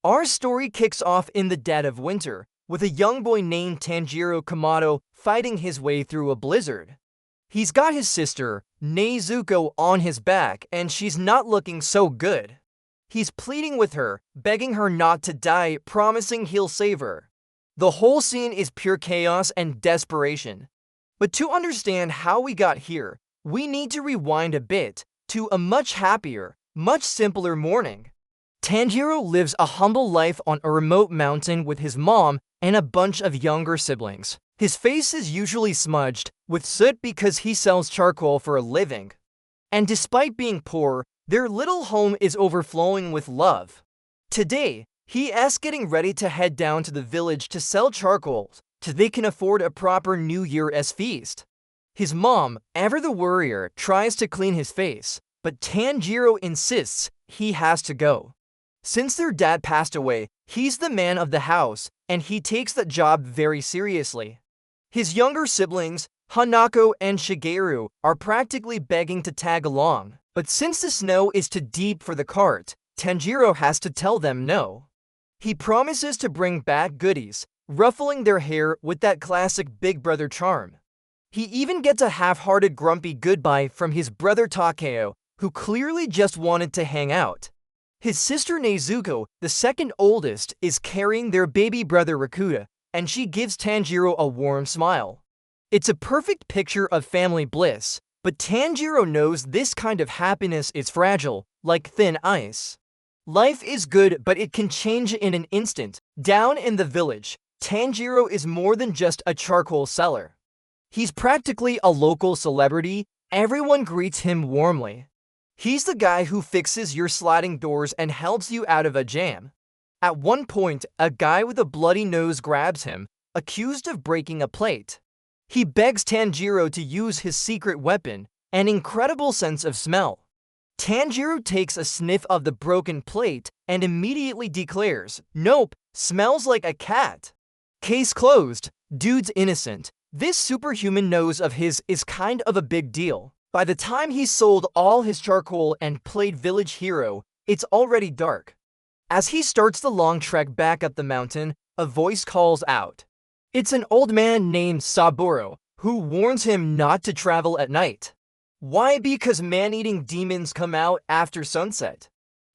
Our story kicks off in the dead of winter, with a young boy named Tanjiro Kamado fighting his way through a blizzard. He's got his sister, Nezuko, on his back, and she's not looking so good. He's pleading with her, begging her not to die, promising he'll save her. The whole scene is pure chaos and desperation. But to understand how we got here, we need to rewind a bit to a much happier, much simpler morning. Tanjiro lives a humble life on a remote mountain with his mom and a bunch of younger siblings. His face is usually smudged with soot because he sells charcoal for a living. And despite being poor, their little home is overflowing with love. Today, he is getting ready to head down to the village to sell charcoal so they can afford a proper New Year's feast. His mom, ever the worrier, tries to clean his face, but Tanjiro insists he has to go. Since their dad passed away, he's the man of the house, and he takes that job very seriously. His younger siblings, Hanako and Shigeru, are practically begging to tag along, but since the snow is too deep for the cart, Tanjiro has to tell them no. He promises to bring back goodies, ruffling their hair with that classic big brother charm. He even gets a half-hearted grumpy goodbye from his brother Takeo, who clearly just wanted to hang out. His sister Nezuko, the second oldest, is carrying their baby brother Rakuta, and she gives Tanjiro a warm smile. It's a perfect picture of family bliss, but Tanjiro knows this kind of happiness is fragile, like thin ice. Life is good, but it can change in an instant. Down in the village, Tanjiro is more than just a charcoal seller. He's practically a local celebrity. Everyone greets him warmly. He's the guy who fixes your sliding doors and helps you out of a jam. At one point, a guy with a bloody nose grabs him, accused of breaking a plate. He begs Tanjiro to use his secret weapon, an incredible sense of smell. Tanjiro takes a sniff of the broken plate and immediately declares, "Nope, smells like a cat." Case closed. Dude's innocent. This superhuman nose of his is kind of a big deal. By the time he's sold all his charcoal and played village hero, it's already dark. As he starts the long trek back up the mountain, a voice calls out. It's an old man named Saburo, who warns him not to travel at night. Why? Because man-eating demons come out after sunset.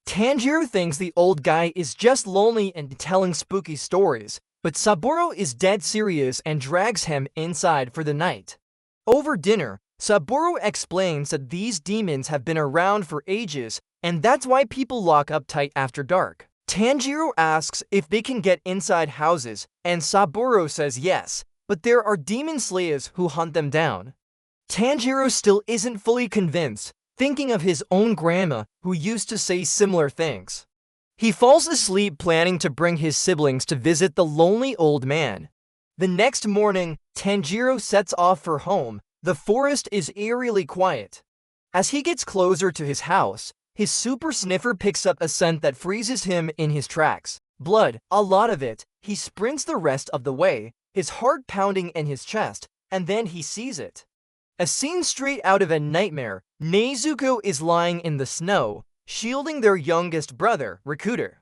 Tanjiro thinks the old guy is just lonely and telling spooky stories, but Saburo is dead serious and drags him inside for the night. Over dinner, Saburo explains that these demons have been around for ages, and that's why people lock up tight after dark. Tanjiro asks if they can get inside houses, and Saburo says yes, but there are demon slayers who hunt them down. Tanjiro still isn't fully convinced, thinking of his own grandma who used to say similar things. He falls asleep planning to bring his siblings to visit the lonely old man. The next morning, Tanjiro sets off for home. The forest is eerily quiet. As he gets closer to his house, his super sniffer picks up a scent that freezes him in his tracks. Blood, a lot of it. He sprints the rest of the way, his heart pounding in his chest, and then he sees it. A scene straight out of a nightmare. Nezuko is lying in the snow, shielding their youngest brother, Rakuta.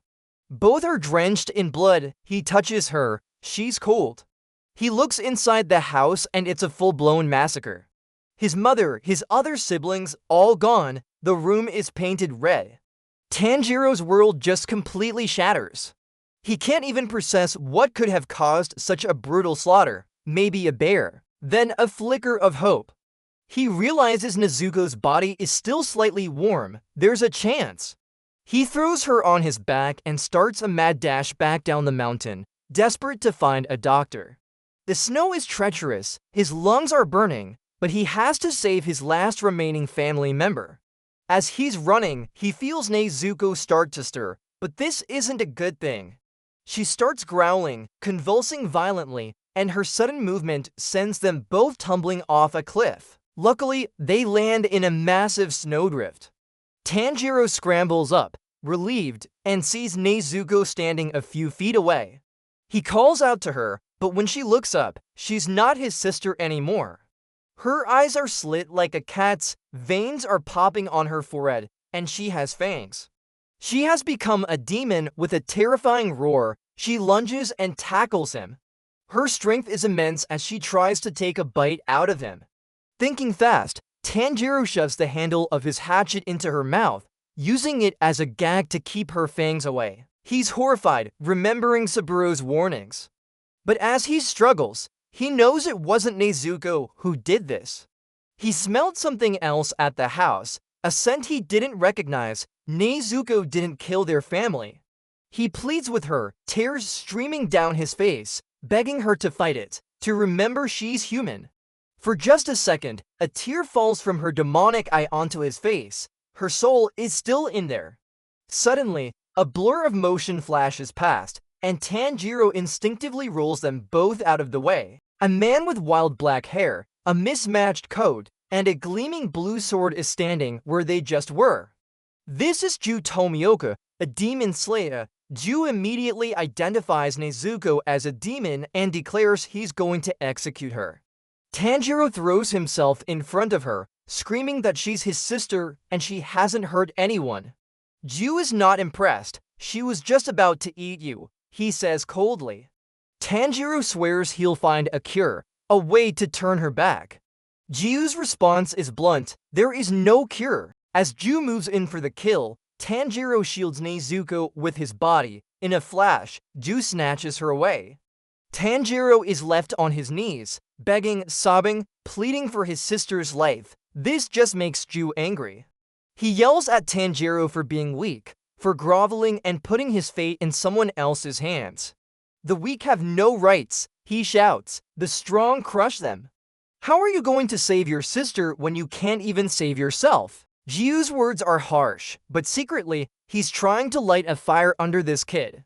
Both are drenched in blood. He touches her. She's cold. He looks inside the house and it's a full-blown massacre. His mother, his other siblings, all gone. The room is painted red. Tanjiro's world just completely shatters. He can't even process what could have caused such a brutal slaughter. Maybe a bear. Then a flicker of hope. He realizes Nezuko's body is still slightly warm. There's a chance. He throws her on his back and starts a mad dash back down the mountain, desperate to find a doctor. The snow is treacherous, his lungs are burning, but he has to save his last remaining family member. As he's running, he feels Nezuko start to stir, but this isn't a good thing. She starts growling, convulsing violently, and her sudden movement sends them both tumbling off a cliff. Luckily, they land in a massive snowdrift. Tanjiro scrambles up, relieved, and sees Nezuko standing a few feet away. He calls out to her, but when she looks up, she's not his sister anymore. Her eyes are slit like a cat's, veins are popping on her forehead, and she has fangs. She has become a demon with a terrifying roar. She lunges and tackles him. Her strength is immense as she tries to take a bite out of him. Thinking fast, Tanjiro shoves the handle of his hatchet into her mouth, using it as a gag to keep her fangs away. He's horrified, remembering Saburo's warnings. But as he struggles, he knows it wasn't Nezuko who did this. He smelled something else at the house, a scent he didn't recognize. Nezuko didn't kill their family. He pleads with her, tears streaming down his face, begging her to fight it, to remember she's human. For just a second, a tear falls from her demonic eye onto his face. Her soul is still in there. Suddenly, a blur of motion flashes past, and Tanjiro instinctively rolls them both out of the way. A man with wild black hair, a mismatched coat, and a gleaming blue sword is standing where they just were. This is Giyu Tomioka, a demon slayer. Giyu immediately identifies Nezuko as a demon and declares he's going to execute her. Tanjiro throws himself in front of her, screaming that she's his sister and she hasn't hurt anyone. Giyu is not impressed. She was just about to eat you, he says coldly. Tanjiro swears he'll find a cure, a way to turn her back. Giyu's response is blunt. There is no cure. As Giyu moves in for the kill, Tanjiro shields Nezuko with his body. In a flash, Giyu snatches her away. Tanjiro is left on his knees, begging, sobbing, pleading for his sister's life. This just makes Giyu angry. He yells at Tanjiro for being weak, for groveling and putting his fate in someone else's hands. The weak have no rights, he shouts. The strong crush them. How are you going to save your sister when you can't even save yourself? Giyu's words are harsh, but secretly, he's trying to light a fire under this kid.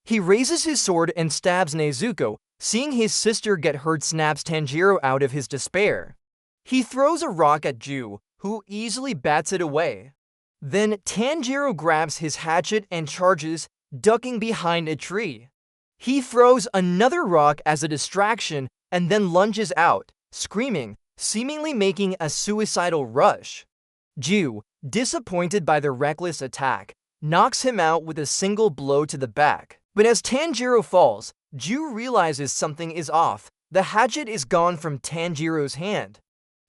He raises his sword and stabs Nezuko. Seeing his sister get hurt snaps Tanjiro out of his despair. He throws a rock at Giyu, who easily bats it away. Then Tanjiro grabs his hatchet and charges, ducking behind a tree. He throws another rock as a distraction and then lunges out, screaming, seemingly making a suicidal rush. Giyu, disappointed by the reckless attack, knocks him out with a single blow to the back. But as Tanjiro falls, Giyu realizes something is off. The hatchet is gone from Tanjiro's hand.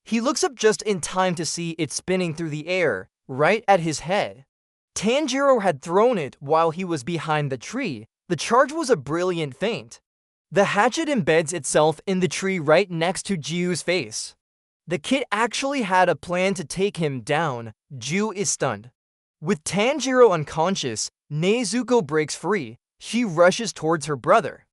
He looks up just in time to see it spinning through the air, right at his head. Tanjiro had thrown it while he was behind the tree. The charge was a brilliant feint. The hatchet embeds itself in the tree right next to Giyu's face. The kid actually had a plan to take him down. Giyu is stunned. With Tanjiro unconscious, Nezuko breaks free. She rushes towards her brother.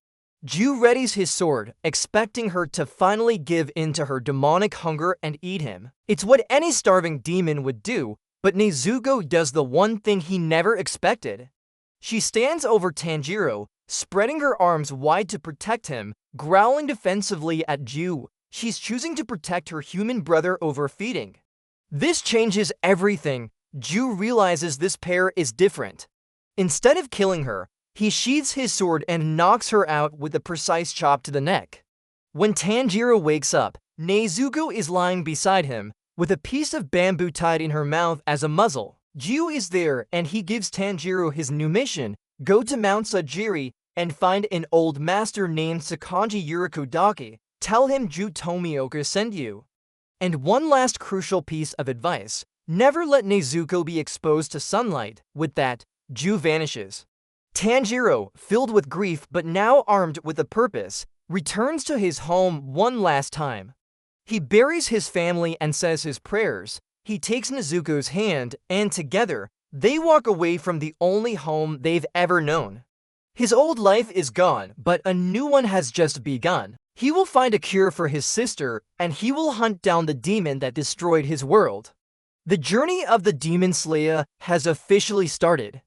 Giyu readies his sword, expecting her to finally give in to her demonic hunger and eat him. It's what any starving demon would do, but Nezuko does the one thing he never expected. She stands over Tanjiro, spreading her arms wide to protect him, growling defensively at Giyu. She's choosing to protect her human brother over feeding. This changes everything. Giyu realizes this pair is different. Instead of killing her, he sheathes his sword and knocks her out with a precise chop to the neck. When Tanjiro wakes up, Nezuko is lying beside him, with a piece of bamboo tied in her mouth as a muzzle. Giyu is there and he gives Tanjiro his new mission: go to Mount Sajiri and find an old master named Sakanji Yurikodake. Tell him Giyu Tomioka sent you. And one last crucial piece of advice: never let Nezuko be exposed to sunlight. With that, Giyu vanishes. Tanjiro, filled with grief but now armed with a purpose, returns to his home one last time. He buries his family and says his prayers. He takes Nezuko's hand, and together, they walk away from the only home they've ever known. His old life is gone, but a new one has just begun. He will find a cure for his sister, and he will hunt down the demon that destroyed his world. The journey of the Demon Slayer has officially started.